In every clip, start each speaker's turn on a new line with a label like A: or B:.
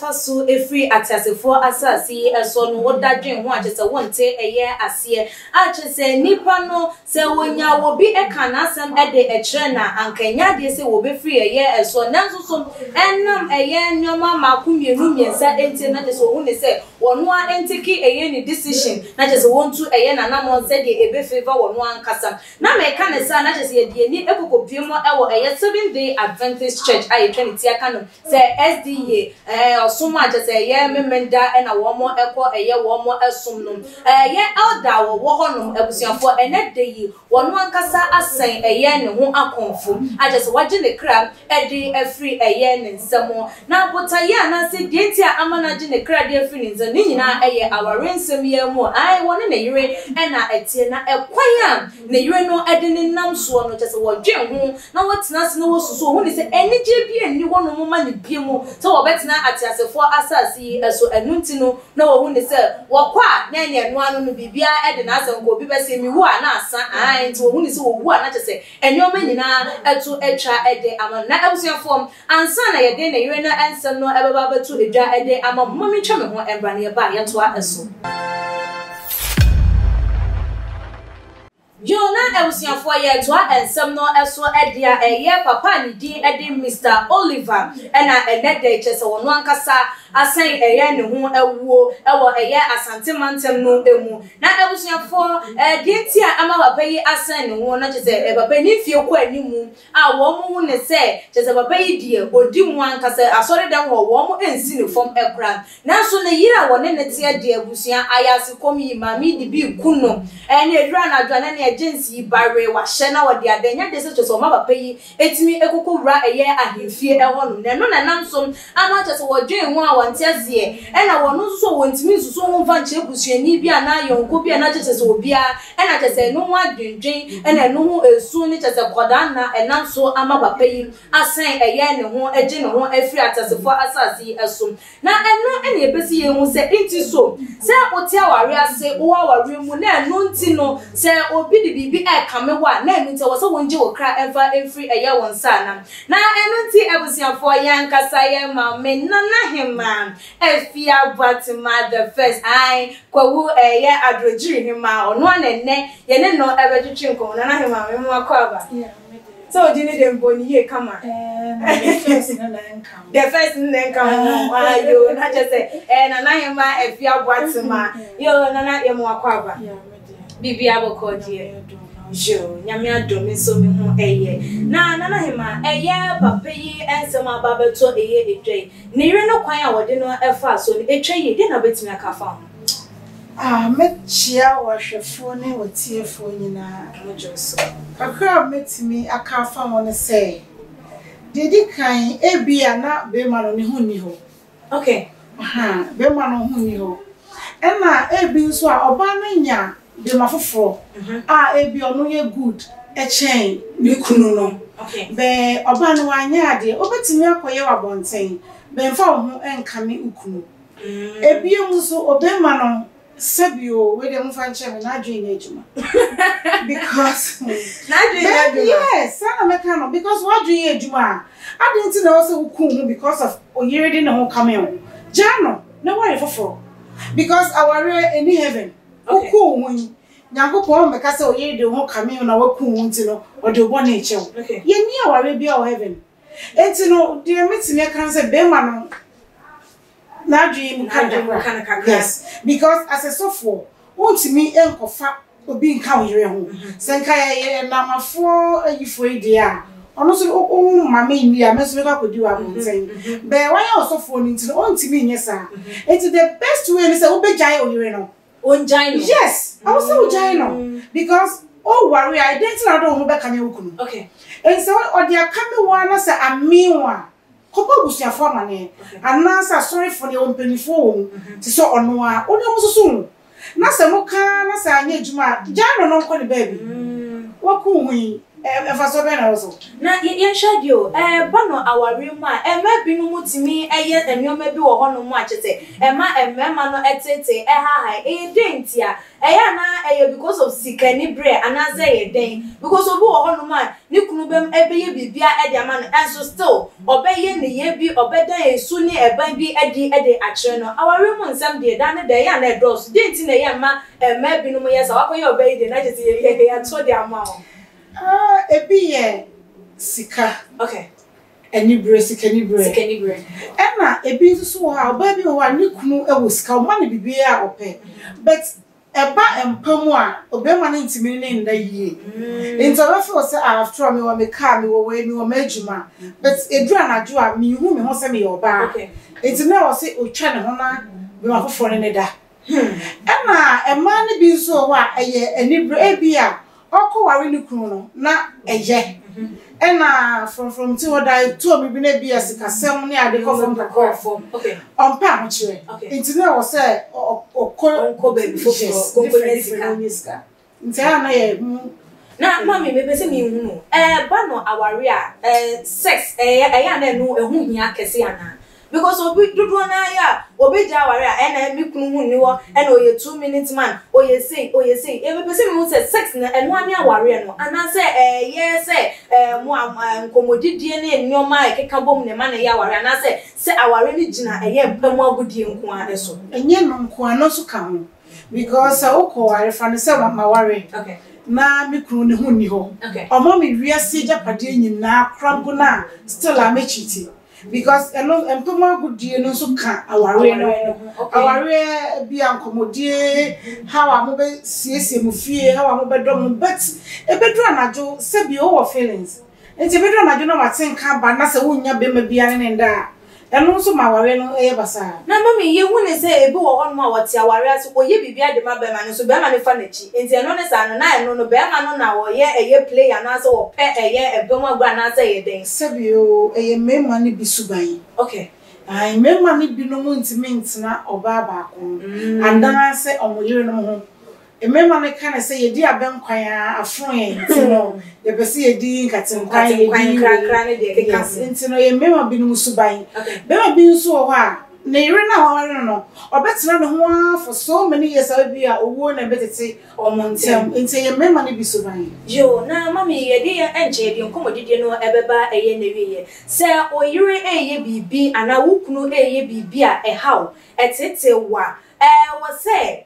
A: faso efri atiasefo asasi eso no wodadwen ho achese wonte eye ase achese nipa no se wonya wo bi eka na asem ede ekire na ankanya de se wo be free eye eso nanso so enam eye nyoma makomienu miensa enti na de so hu ne se wono a entiki eye ni decision na chese wontu eye na namon se de ebe favor wono ankasa na me ka ne sa na chese ye de ni ekokopiem ewo eye 7-day Adventist Church aye Trinity aka no se SDA osum achese eye memenda na womo eko eye womo esum no eye elder wo honum abusiafo ene de yi wono ankasa asen eye ne ho akonfo achese waje ne kra edi afri eye ne nsemo na botaye na se de ntia amanaje ne kra de afri ne nzo ni nyina eye awarensem ye mu ai woni ne yire na etie na ekwan ne yire no edi ne nam so no chese wodwe ho na wotina se no wosuso hu ne se enije bi eni wono mo ma ne bi mu so wobetina atiasefo asasi eso enunti no na wo hu ne se wokwa na ne enu anu no bibia edi na asanko obi be se mi wu a na asa ai nti wo hu ne se wo wu a na chese enioma nyina etu etwa ede ama na abusuafo ansa na ye de ne yire na ensem no ebeba betu edwa ede ama mami twa me ho embra ne ba ye to eso Jona ebusiafo ye to ensem no eso edia eye papa ni din edi Mr. Oliver ena enede chese wono ankasa asan eye ne ho ewuo ewo eye asante mantem no emu na ebusiafo dienti a ama papa yi asan ne ho na chese papa ni fie ko animu a wo mu ne se chese papa yi die odi mu ankasa asori dem wo mu ensi ne fom ekra na so ne yira wo ne tie die ebusia ayase komi mami di bi kuno ene edura na adwa na agency bare wa hye na wode adanya de se choso ma papa yi etimi ekokowura eye ahemfie ehonu ne no na nansom ama chese wodwen ho a wontiazie ena wono so wontimi suso ho va nche busuani bia na yonko bia na chese obia ena chese no ho adwendwen ena no ho esu ni chese kodan na enanso ama papa yi asan eye ne ho eje ne ho afiri atasefo asasi esum na eno ene ebesi ye hu se enti so se otia ware ase wo ware mu na eno nti no se obi di bibi kamewa na enu nti wo se wonje wo kra eva afiri eye won sana na enu nti ebusiafo yankasa ye ma me nana hema efia Batima the first ai kwawu eye adrojiri hema ono anene ye ne no ebetwetwe nko nana hema me mu akwaba so dini dem boni ye kama the first nka ayo na just nana hema efia Batima yo nana ye mu akwaba bibi abokodi jo nyame adome so me ho eye na nana hema eye papa yi ensem ababeto eye edwe ne yire no kwan a wode no efa so ne etwa ye de na betimi aka fa
B: mechia wahwefo ne wotiefo nyina mojoso kakra metimi aka fa won se dedi kan ebia na be ma no ne ho ni ho
A: okay
B: be ma no ho ni ho ena ebi nso a oba na nya de mafofo ebi ono ye good chain ni kunu no
A: okay
B: be oba no anya ade obetimi akoye wabonten be mfa ho enkame ukunu ebi mu so obema no sebio we de mfa nche me na adwen ejuma because
A: na adwen ejuma
B: yes sana meka no because what adwen ejuma ade nti na wo se ukunu because of oyire de na ho kame o jano na worry foforo because our in heaven ukunu won Nyankopon meka se oyire de ho kame na wakunu nti no o de obo na eche wo ye ni aware bia o heaven enti no de metime kan se be ma no na dream kan yes because as a software untimi enkofa obi nka oyire ho senka ye na mafo ayifo idea ono so o mama ni ya meso ka kodi wa bonten be wan ya software ni ntino untimi nyesa it's the best way ni say obejai oyire no
A: onjai no
B: yes I was so jai no because oh worry I didn't know do ho be kame okunu
A: okay
B: and so o dia kame wa na say amiwa kopa busiafo amane anasa sorry for the ompenifo ti so ono a oni mususu na se mo ka na se anya ejuma jano no nko ne baby waku hui Efa so be na also.
A: Na ye shadio ba no aware mu a ma binu mutimi eye enwoma bi wo ho no mu a chete ma emema no etete ha dentia na because of sikani bre anaze ye den because obi wo ho no mu a ni kunu bem ebeye bibia ede ama no enso still obeye ne ye bi obedan esu ni eban bi ede akire no aware mu nsam de da ne de ya na edos denti na ye ma binu mu yes akoye obeye de na chete ye ya to de ama o.
B: Ebi ye sika.
A: Okay.
B: Enibre sika nibre.
A: Sika nibre.
B: Ena ebi nso wo ha oba bi wo ha ne kunu ewo sika o ma ne bibia ope. But eba empamu a obema ne ntimi ne nda yie. Nti oba fe say after me wo me car me wo we me wo majuma. But edura na jo a me hu me ho say me oba.
A: Okay.
B: Nti na wo say otwa ne ho na me ma foforo ne da. Ena ema ne bi nso wo a eye enibre ebi a Oko wari ni kunu no na eye ena from ti oda to mi bi na bi asikasem ne ade ko from kakọ
A: okay
B: ompa mo kire nti na wo say okko
A: baby fofo
B: different nti ana ye
A: na mami me pese mi hunu ba no aware a sex na no ehu hia kese ana because obi dudu na ya obi ja aware a na mi kunu hu ni wo na oye 2 minutes man oye say me pese mi say sex na eno ani aware no ana say yes mo nkomodidie na ennyoma ekeka bom ne ma na ya aware ana say aware ni gina mpamu agudie nko a so
B: enye no nko ano so ka ho because okọ ware fa ne say ma ware
A: okay
B: na mi kunu ne hu ni ho
A: okay
B: omo mi wiase japade nyina krampo na still amechiti because empoma gudie no so ka aware no aware bi ankomodie how amobe siesie mu fie how amobe dom but ebedu anajo se bi o feelings enti ebedu anajo no watenka ba na se wonya be ma bia ne nda eno so ma aware no basa
A: na mami ye hu ne se ebi wo ho no ma wote aware aso oye bibia de ma be ma no so be ma ne fa na chi enti eno ne sa no na eno no be ma no na wo ye player na so wo pe ebema gba na se ye den
B: se bi o mema ne bi suban
A: okay
B: ai mema ne bi no mu ntimi na oba ba ko andan se omoyire no ho mema ne kana se ye di abenkwan afro ye ntino ye pese ye di nkatenkwan ye di
A: krakra ne de keka
B: ntino ye mema bi no suban mema bi nso ho a na ire na waware no obetena ne ho for so many years abi a owo na betete omontem nti ye mema ne bi suban
A: yo na mami ye di enche bi nkomodidie no ebeba eye na wiye se oyire eye bibi ana wukunu eye bibi a ehaw etete wa wo se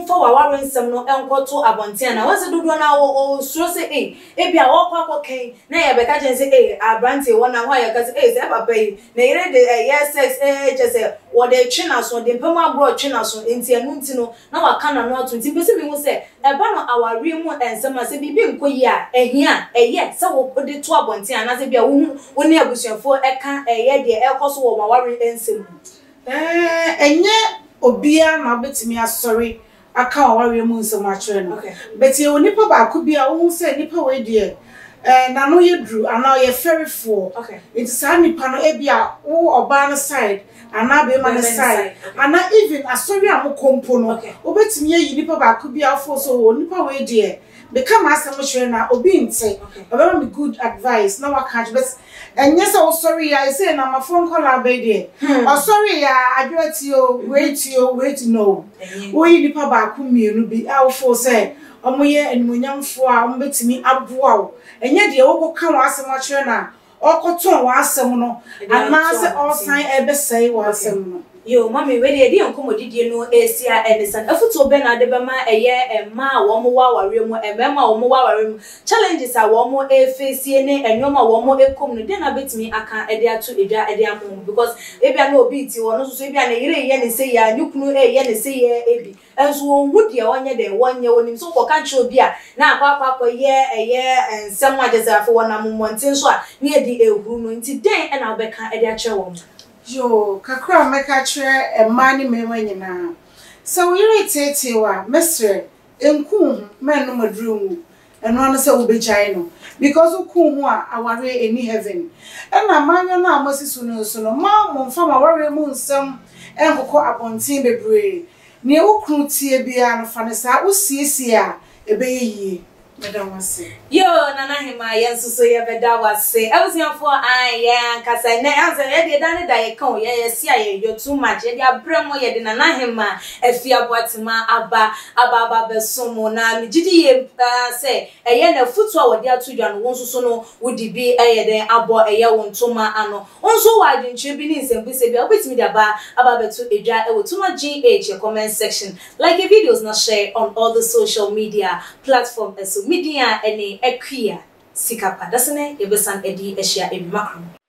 A: for waware nsem no enkoto abonten na wose dodo na o suro se ebia wo kwakọ ken na ye beka chen se abrante wona ho ya ka se se papa yi na ire de yes sex je se wo de twina so de mpem abro twina so enti anu nti no na waka na no ato nti bese mi hu se eba no aware mu ensem ase bibi nkoyi a ehia eye se wo de to abonten na se bia wo ne abusuafo eka eye de ekoso wo waware ensem
B: enye obia na betimi asori aka aware mu nsem akere no but ye onipa ba ko bia wo hu se nipa we de na no ye dru ana ye ferifo it is a nipa no ebia wo oba no side ana be man side ana even asori amokompo no obetimi yi nipa ba ko bia fo so nipa we de become asem chere na obi nte obema me good advice na waka but enye so sorry ya say na my phone call abede oh sorry ya adwati o wait no we nipa ba ku mienu bi awfo say omoye enmunyamfo a ombetimi aboa wo enye de wo ka wa asem chere na okoton wa asem no ana se all sign ebesai wa asem no
A: yo mami we dey nkomodidie no esia Edison afuto be na de be ma eye ma wo mo wa ware mu emema wo mo wa ware mu challenges a wo mo face ne enwoma wo mo ekom no de na betimi aka ede ato edwa ede amom because ebia na obi ti wo no so ebia na yire ye ne se ya nyukunu ye ne se ye ebi enso wo hu de wonye de wonye wonim so ko ka obi a na akwa ye ensem agezafo wona mommontin so a ne edi ehuru no nti den na obeka ede a kire wo
B: yo kakra meka kire emani mewa nyina so yire tete wa mesre enku menu madrumu eno an se obejai no because oku hu a aware eni heaven na manyo na amasisu no so no ma momfa ma ware mu nsem enkoko abontin bebre ne okru tie bia no fa ne sa osiesie a ebeyiyi Madam was
A: Yo, Nana Hima, yes, so you better was say. I was here for I, cause I answer every done that I come. Yes, you're too much. You are Bremo, you did Nana Hima, if you are Batima, Abba, Besomona, Mijidi, say, a yen a football, dear to John, won't so know, would be a then abo a year won't toma ano. Also, why didn't you be in some Bissabia with me about to a jar or too much GH, your comment section, like a videos not share on all the social media platforms, so media any equia sikapa dasene ebesan edi ehia ebi makro